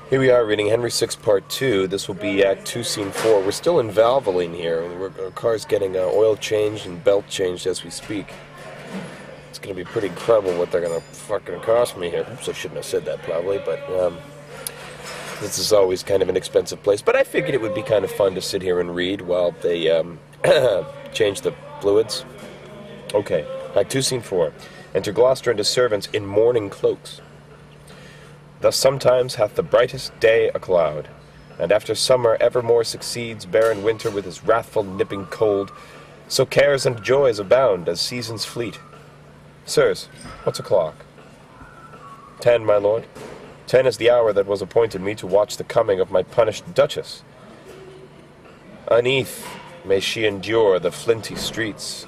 Here we are reading Henry VI Part 2. This will be Act 2, Scene 4. We're still in Valvoline here. Our car's getting oil changed and belt changed as we speak. It's going to be pretty incredible what they're going to fucking cost me here. Oops, I shouldn't have said that probably, but this is always kind of an expensive place. But I figured it would be kind of fun to sit here and read while they change the fluids. Okay, Act 2, Scene 4. Enter Gloucester and his servants in mourning cloaks. Thus sometimes hath the brightest day a cloud, and after summer evermore succeeds barren winter with his wrathful nipping cold, so cares and joys abound as seasons fleet. Sirs, what's o'clock? 10, my lord. 10 is the hour that was appointed me to watch the coming of my punished duchess. Uneath may she endure the flinty streets,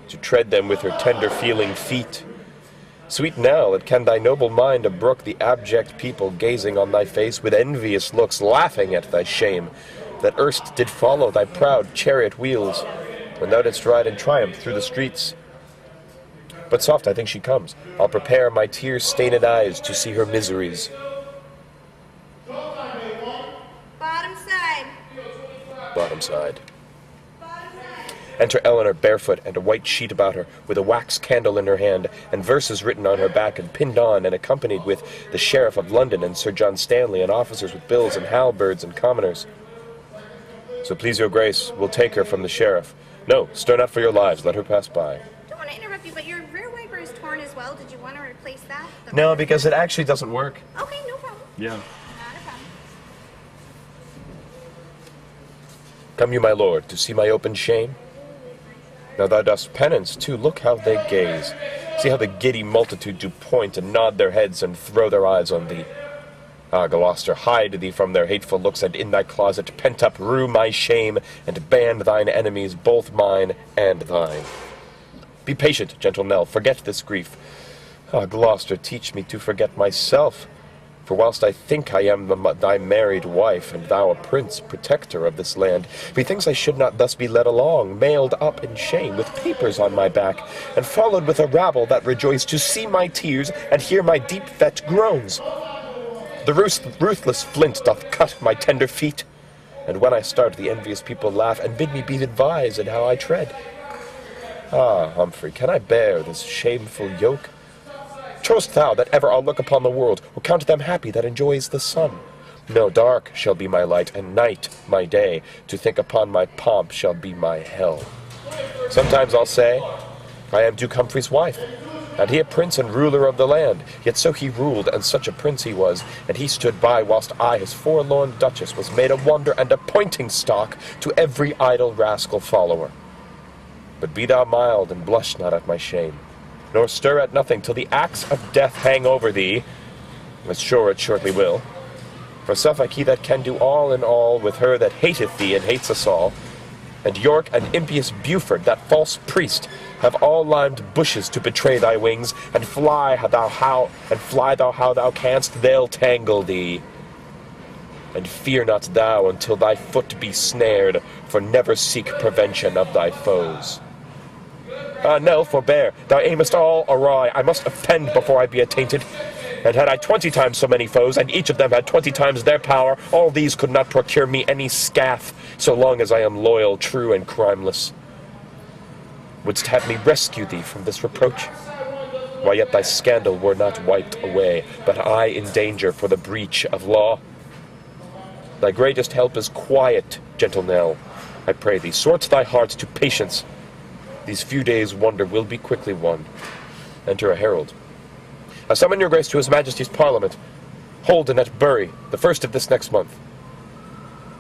to tread them with her tender-feeling feet. Sweet Nell, can thy noble mind abrook the abject people gazing on thy face with envious looks, laughing at thy shame, that erst did follow thy proud chariot wheels, when thou didst ride in triumph through the streets? But soft, I think she comes. I'll prepare my tear-stained eyes to see her miseries. Bottom side. Bottom side. Enter Eleanor barefoot and a white sheet about her, with a wax candle in her hand, and verses written on her back and pinned on, and accompanied with the Sheriff of London and Sir John Stanley, and officers with bills and halberds and commoners. So please your grace, we'll take her from the sheriff. No, stir not for your lives, let her pass by. Don't want to interrupt you, but your rear wiper is torn as well. Did you want to replace that? No, because it actually doesn't work. Okay, no problem. Yeah. Not a problem. Come you, my lord, to see my open shame? Now thou dost penance, too, look how they gaze. See how the giddy multitude do point and nod their heads and throw their eyes on thee. Ah, Gloucester, hide thee from their hateful looks, and in thy closet pent up rue my shame, and ban thine enemies, both mine and thine. Be patient, gentle Nell, forget this grief. Ah, Gloucester, teach me to forget myself. For whilst I think I am thy married wife, and thou a prince, protector of this land, methinks I should not thus be led along, mailed up in shame, with papers on my back, and followed with a rabble that rejoice to see my tears and hear my deep-vet groans. The ruthless flint doth cut my tender feet, and when I start the envious people laugh, and bid me be advised in how I tread. Ah, Humphrey, can I bear this shameful yoke? Trust thou that ever I'll look upon the world, or count them happy that enjoys the sun? No, dark shall be my light, and night my day. To think upon my pomp shall be my hell. Sometimes I'll say, I am Duke Humphrey's wife, and he a prince and ruler of the land. Yet so he ruled, and such a prince he was, and he stood by, whilst I, his forlorn duchess, was made a wonder and a pointing stock to every idle rascal follower. But be thou mild, and blush not at my shame, nor stir at nothing till the axe of death hang over thee, as sure it shortly will. For Suffolk he that can do all in all with her that hateth thee and hates us all, and York and impious Beaufort, that false priest, have all limed bushes to betray thy wings, and fly thou how thou canst, they'll tangle thee. And fear not thou until thy foot be snared, for never seek prevention of thy foes. Ah, Nell, forbear, thou aimest all awry. I must offend before I be attainted. And had I 20 times so many foes, and each of them had 20 times their power, all these could not procure me any scath, so long as I am loyal, true, and crimeless. Wouldst have me rescue thee from this reproach? Why, yet thy scandal were not wiped away, but I in danger for the breach of law. Thy greatest help is quiet, gentle Nell. I pray thee, sort thy heart to patience. These few days' wonder will be quickly won. Enter a herald. I summon your grace to his majesty's parliament, holden at Bury, the 1st of this next month.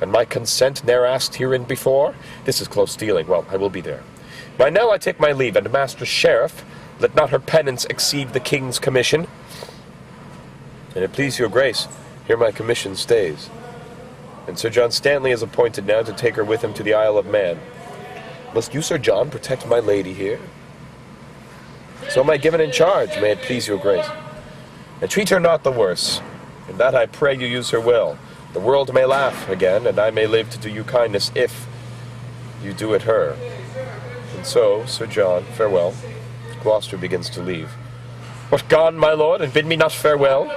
And my consent ne'er asked herein before? This is close dealing. Well, I will be there. By now I take my leave, and master sheriff, let not her penance exceed the king's commission. And it please your grace, here my commission stays. And Sir John Stanley is appointed now to take her with him to the Isle of Man. Must you, Sir John, protect my lady here? So am I given in charge, may it please your grace. And treat her not the worse, and that I pray you use her well. The world may laugh again, and I may live to do you kindness if you do it her. And so, Sir John, farewell. Gloucester begins to leave. What, gone, my lord, and bid me not farewell?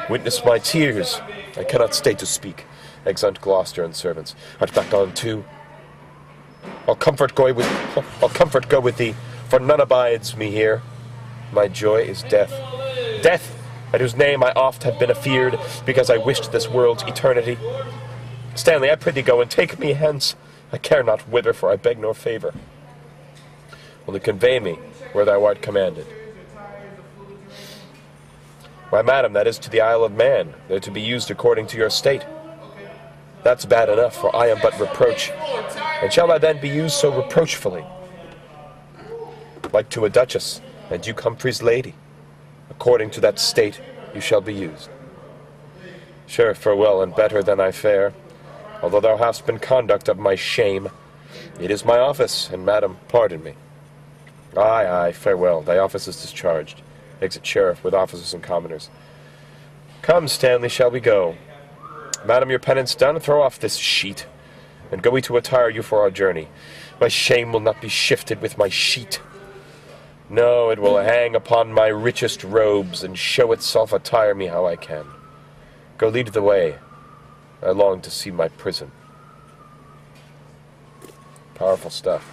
Witness my tears. I cannot stay to speak. Exeunt Gloucester and servants. Art thou gone too? I'll comfort go with thee, for none abides me here. My joy is death. Death, at whose name I oft have been afeard, because I wished this world's eternity. Stanley, I prithee go and take me hence. I care not whither, for I beg no favour. Only convey me where thou art commanded. Why, madam, that is to the Isle of Man. They're to be used according to your state. That's bad enough, for I am but reproach. And shall I then be used so reproachfully? Like to a duchess, and Duke Humphrey's lady. According to that state you shall be used. Sure, farewell, and better than I fare. Although thou hast been conduct of my shame, it is my office, and madam, pardon me. Aye, aye, farewell, thy office is discharged. Exit sheriff with officers and commoners. Come, Stanley, shall we go? Madam, your penance done, throw off this sheet, and go we to attire you for our journey. My shame will not be shifted with my sheet. No, it will hang upon my richest robes, and show itself attire me how I can. Go lead the way. I long to see my prison. Powerful stuff.